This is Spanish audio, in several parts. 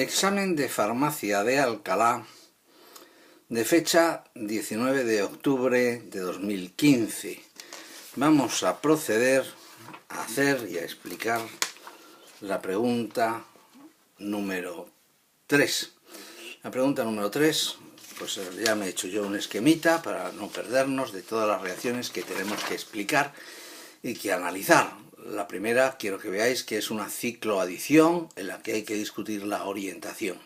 Examen de farmacia de Alcalá de fecha 19 de octubre de 2015. Vamos a proceder a hacer y a explicar la pregunta número 3. La pregunta número 3, pues ya me he hecho yo un esquemita para no perdernos de todas las reacciones que tenemos que explicar y que analizar. La primera quiero que veáis que es una cicloadición en la que hay que discutir la orientación.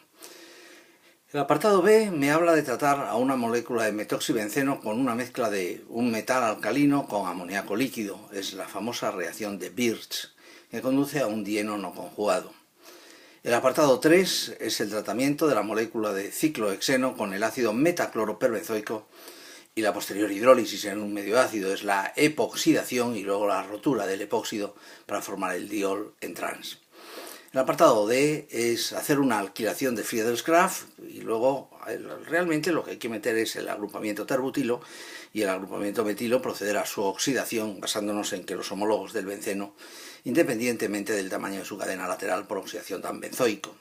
El apartado B me habla de tratar a una molécula de metoxibenceno con una mezcla de un metal alcalino con amoníaco líquido. Es la famosa reacción de Birch, que conduce a un dieno no conjugado. El apartado 3 es el tratamiento de la molécula de ciclohexeno con el ácido metacloroperbenzoico y la posterior hidrólisis en un medio ácido es la epoxidación y luego la rotura del epóxido para formar el diol en trans. El apartado D es hacer una alquilación de Friedel-Crafts y luego realmente lo que hay que meter es el agrupamiento terbutilo y el agrupamiento metilo proceder a su oxidación basándonos en que los homólogos del benceno, independientemente del tamaño de su cadena lateral por oxidación dan benzoico.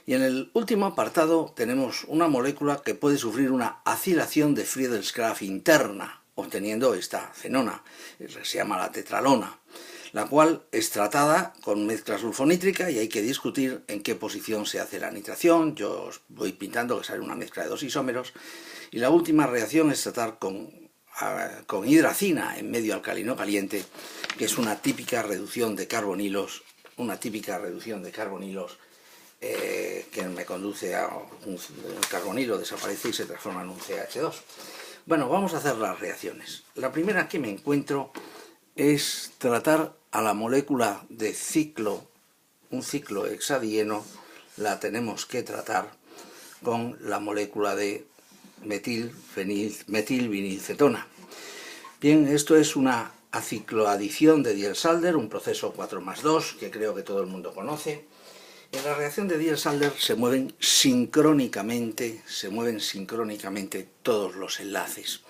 Y en el último apartado tenemos una molécula que puede sufrir una acilación de Friedel-Crafts interna, obteniendo esta fenona, se llama la tetralona, la cual es tratada con mezcla sulfonítrica y hay que discutir en qué posición se hace la nitración. Yo os voy pintando que sale una mezcla de dos isómeros. Y la última reacción es tratar con hidracina en medio alcalino caliente, que es una típica reducción de carbonilos, que me conduce a un carbonilo, desaparece y se transforma en un CH2. Bueno, vamos a hacer las reacciones. La primera que me encuentro es tratar a la molécula de un ciclo hexadieno, la tenemos que tratar con la molécula de metilvinilcetona. Bien, esto es una acicloadición de Diels-Alder, un proceso 4+2 que creo que todo el mundo conoce. En la reacción de Diels-Alder se mueven sincrónicamente todos los enlaces.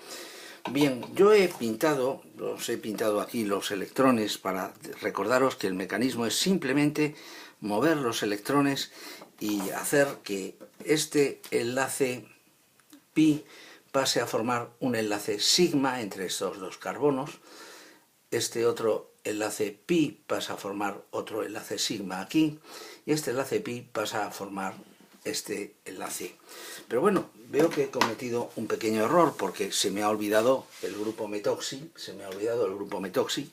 Bien, yo os he pintado aquí los electrones para recordaros que el mecanismo es simplemente mover los electrones y hacer que este enlace pi pase a formar un enlace sigma entre estos dos carbonos. Este otro enlace pi pasa a formar otro enlace sigma aquí, y este enlace pi pasa a formar este enlace. Pero bueno, veo que he cometido un pequeño error porque se me ha olvidado el grupo metoxi,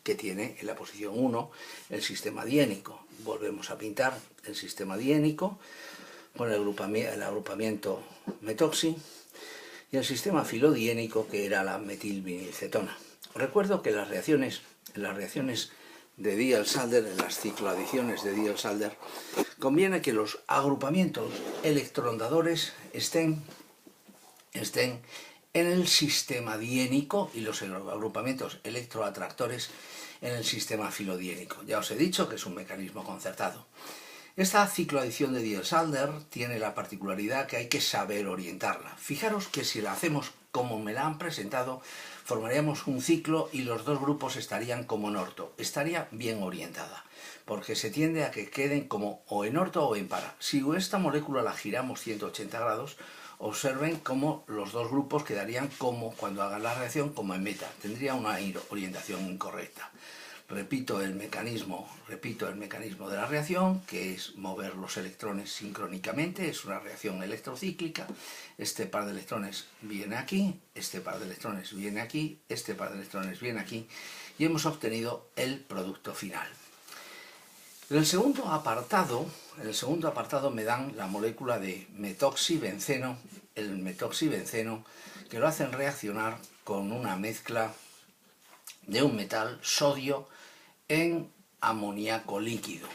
que tiene en la posición 1 el sistema diénico. Volvemos a pintar el sistema diénico con el agrupamiento metoxi y el sistema filodiénico que era la metilvinilcetona. Recuerdo que en las reacciones de Diels-Alder, en las cicloadiciones de Diels-Alder, conviene que los agrupamientos electrondadores estén en el sistema diénico y los agrupamientos electroatractores en el sistema filodiénico. Ya os he dicho que es un mecanismo concertado. Esta cicloadición de Diels-Alder tiene la particularidad que hay que saber orientarla. Fijaros que si la hacemos como me la han presentado, formaríamos un ciclo y los dos grupos estarían como en orto. Estaría bien orientada, porque se tiende a que queden como o en orto o en para. Si esta molécula la giramos 180 grados, observen cómo los dos grupos quedarían como, cuando hagan la reacción, como en meta. Tendría una orientación incorrecta. Repito el mecanismo de la reacción, que es mover los electrones sincrónicamente, es una reacción electrocíclica. Este par de electrones viene aquí, este par de electrones viene aquí, este par de electrones viene aquí, y hemos obtenido el producto final. En el segundo apartado me dan la molécula de metoxibenceno, el metoxibenceno, que lo hacen reaccionar con una mezcla de un metal, sodio en amoníaco líquido.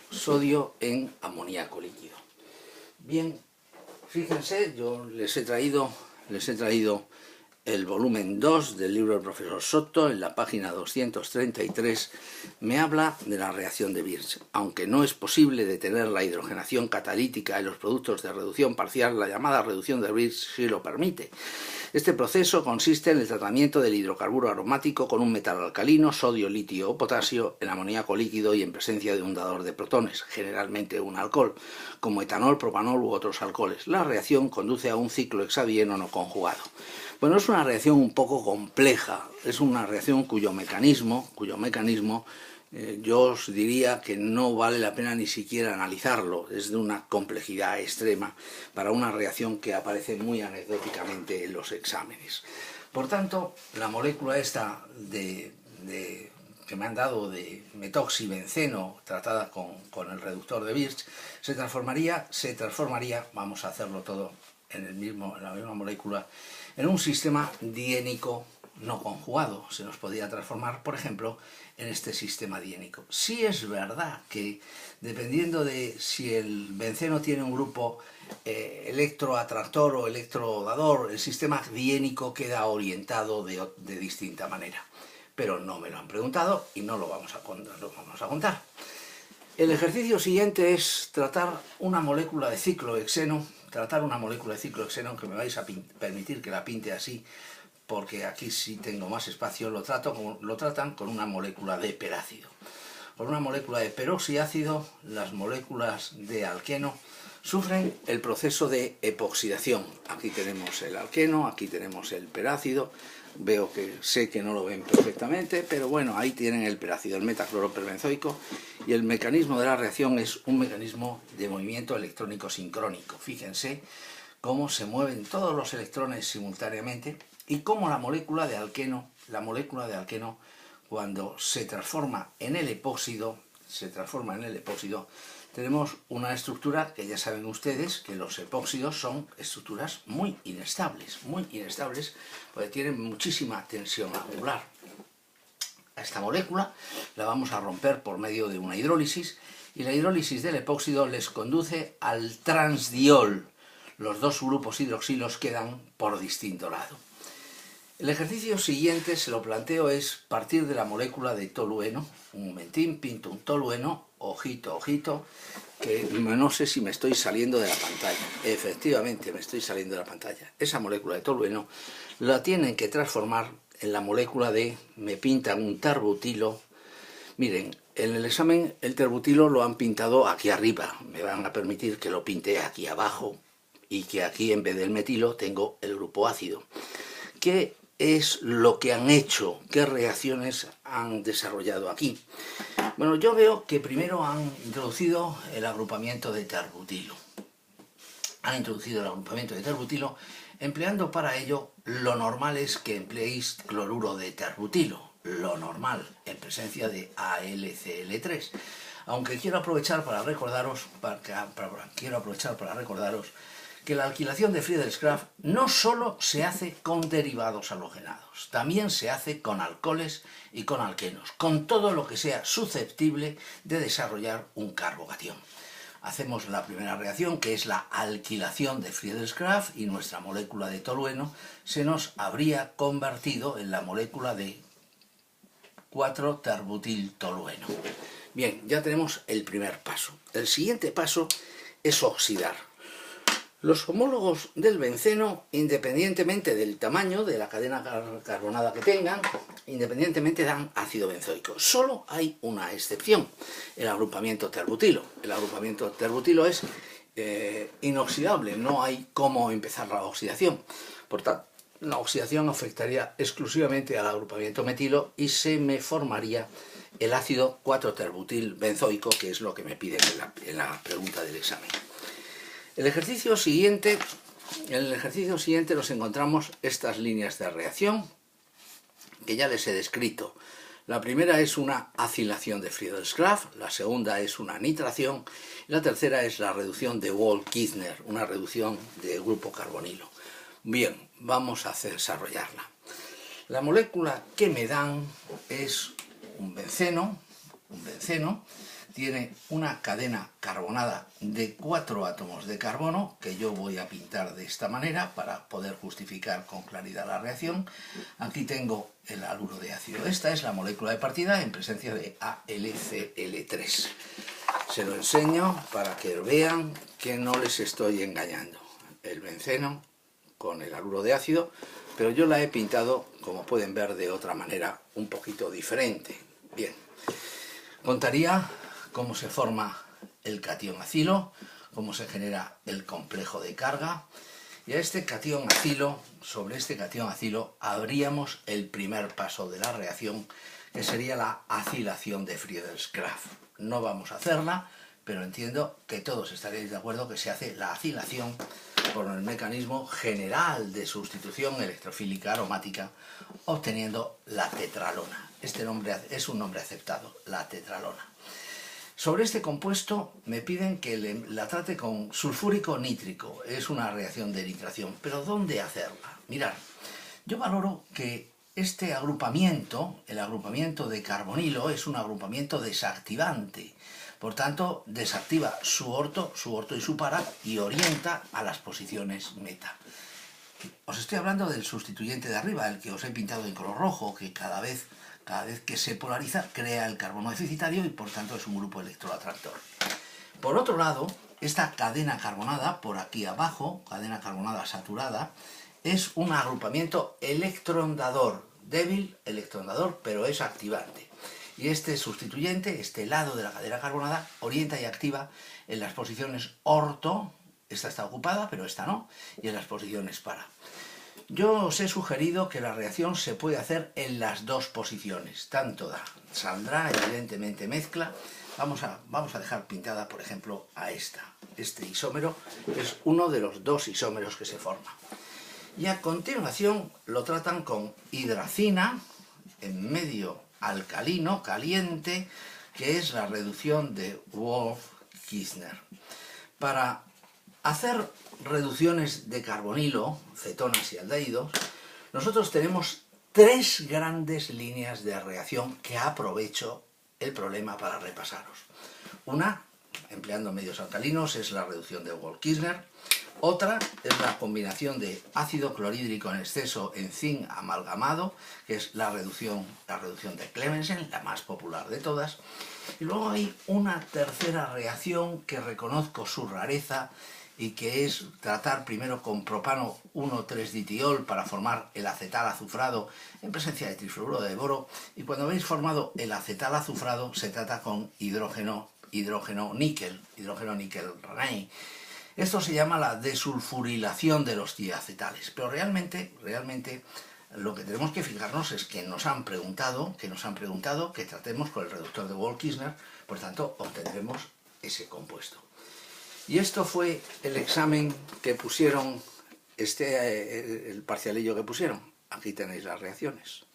Bien, fíjense, yo les he traído el volumen 2 del libro del profesor Soto, en la página 233, me habla de la reacción de Birch. Aunque no es posible detener la hidrogenación catalítica en los productos de reducción parcial, la llamada reducción de Birch sí lo permite. Este proceso consiste en el tratamiento del hidrocarburo aromático con un metal alcalino, sodio, litio o potasio, en amoníaco líquido y en presencia de un dador de protones, generalmente un alcohol, como etanol, propanol u otros alcoholes. La reacción conduce a un ciclo hexadieno no conjugado. Bueno, es una reacción un poco compleja, es una reacción cuyo mecanismo yo os diría que no vale la pena ni siquiera analizarlo, es de una complejidad extrema para una reacción que aparece muy anecdóticamente en los exámenes. Por tanto, la molécula esta que me han dado de metoxibenceno tratada con el reductor de Birch se transformaría, vamos a hacerlo todo en la misma molécula, en un sistema diénico no conjugado. Se nos podría transformar, por ejemplo, en este sistema diénico. Sí es verdad que, dependiendo de si el benceno tiene un grupo electroatractor o electrodador, el sistema diénico queda orientado de distinta manera. Pero no me lo han preguntado y no lo vamos a contar. El ejercicio siguiente es tratar una molécula de ciclohexeno, que me vais a permitir que la pinte así, porque aquí sí tengo más espacio. Lo tratan con una molécula de perácido. Con una molécula de peroxiácido, las moléculas de alqueno sufren el proceso de epoxidación. Aquí tenemos el alqueno, aquí tenemos el perácido. Sé que no lo ven perfectamente, pero bueno, ahí tienen el perácido, el metacloroperbenzoico, y el mecanismo de la reacción es un mecanismo de movimiento electrónico sincrónico. Fíjense cómo se mueven todos los electrones simultáneamente y cómo la molécula de alqueno, cuando se transforma en el epóxido, tenemos una estructura que ya saben ustedes que los epóxidos son estructuras muy inestables, porque tienen muchísima tensión angular. A esta molécula la vamos a romper por medio de una hidrólisis, y la hidrólisis del epóxido les conduce al transdiol. Los dos grupos hidroxilos quedan por distinto lado. El ejercicio siguiente, se lo planteo, es partir de la molécula de tolueno. Un momentín, pinto un tolueno, ojito, que no sé si me estoy saliendo de la pantalla. Efectivamente, me estoy saliendo de la pantalla. Esa molécula de tolueno la tienen que transformar en la molécula me pintan un terbutilo. Miren, en el examen el terbutilo lo han pintado aquí arriba. Me van a permitir que lo pinte aquí abajo y que aquí, en vez del metilo, tengo el grupo ácido. ¿Qué es lo que han hecho? ¿Qué reacciones han desarrollado aquí? Bueno, yo veo que primero han introducido el agrupamiento de terbutilo. Empleando para ello, lo normal es que empleéis cloruro de terbutilo, lo normal, en presencia de AlCl3. Aunque quiero aprovechar para recordaros que la alquilación de Friedel-Crafts no solo se hace con derivados halogenados, también se hace con alcoholes y con alquenos, con todo lo que sea susceptible de desarrollar un carbocatión. Hacemos la primera reacción, que es la alquilación de Friedel-Crafts, y nuestra molécula de tolueno se nos habría convertido en la molécula de 4-terbutiltolueno. Bien, ya tenemos el primer paso. El siguiente paso es oxidar. Los homólogos del benceno, independientemente del tamaño de la cadena carbonada que tengan, dan ácido benzoico. Solo hay una excepción, el agrupamiento terbutilo. El agrupamiento terbutilo es inoxidable, no hay cómo empezar la oxidación. Por tanto, la oxidación afectaría exclusivamente al agrupamiento metilo y se me formaría el ácido 4-terbutilbenzoico, que es lo que me piden en la pregunta del examen. En el ejercicio siguiente nos encontramos estas líneas de reacción que ya les he descrito. La primera es una acilación de Friedel-Crafts, la segunda es una nitración, y la tercera es la reducción de Wolff-Kizner, una reducción del grupo carbonilo. Bien, vamos a desarrollarla. La molécula que me dan es un benceno tiene una cadena carbonada de 4 átomos de carbono, que yo voy a pintar de esta manera para poder justificar con claridad la reacción. Aquí tengo el haluro de ácido. Esta es la molécula de partida en presencia de AlCl3. Se lo enseño para que vean que no les estoy engañando. El benceno con el haluro de ácido, pero yo la he pintado, como pueden ver, de otra manera un poquito diferente. Bien, contaría cómo se forma el catión acilo, cómo se genera el complejo de carga, y a este catión acilo, sobre este catión acilo, habríamos el primer paso de la reacción, que sería la acilación de Friedel-Crafts. No vamos a hacerla, pero entiendo que todos estaréis de acuerdo que se hace la acilación por el mecanismo general de sustitución electrofílica aromática, obteniendo la tetralona. Este nombre es un nombre aceptado, la tetralona. Sobre este compuesto me piden que la trate con sulfúrico nítrico. Es una reacción de nitración, pero ¿dónde hacerla? Mirad, yo valoro que este agrupamiento, el agrupamiento de carbonilo, es un agrupamiento desactivante. Por tanto, desactiva su orto y su para y orienta a las posiciones meta. Os estoy hablando del sustituyente de arriba, el que os he pintado en color rojo, que cada vez que se polariza crea el carbono deficitario y por tanto es un grupo electroatractor. Por otro lado, esta cadena carbonada, por aquí abajo, cadena carbonada saturada, es un agrupamiento electrondador, débil electrondador, pero es activante. Y este sustituyente, este lado de la cadena carbonada, orienta y activa en las posiciones orto, esta está ocupada, pero esta no, y en las posiciones para. Yo os he sugerido que la reacción se puede hacer en las dos posiciones, tanto saldrá evidentemente mezcla. Vamos a dejar pintada, por ejemplo, a este isómero, que es uno de los dos isómeros que se forman. Y a continuación lo tratan con hidracina en medio alcalino, caliente, que es la reducción de Wolff-Kishner. Para hacer reducciones de carbonilo, cetonas y aldehídos, nosotros tenemos 3 grandes líneas de reacción que aprovecho el problema para repasaros. Una, empleando medios alcalinos, es la reducción de Wolff-Kishner. Otra es la combinación de ácido clorhídrico en exceso en zinc amalgamado, que es la reducción de Clemmensen, la más popular de todas. Y luego hay una tercera reacción que reconozco su rareza y que es tratar primero con propano 1,3-ditiol para formar el acetal azufrado en presencia de trifluoruro de boro, y cuando habéis formado el acetal azufrado se trata con hidrógeno níquel Raney. Esto se llama la desulfurilación de los diacetales, pero realmente lo que tenemos que fijarnos es que nos han preguntado que tratemos con el reductor de Wolff-Kishner, por tanto obtendremos ese compuesto. Y esto fue el examen que pusieron, el parcialillo que pusieron. Aquí tenéis las reacciones.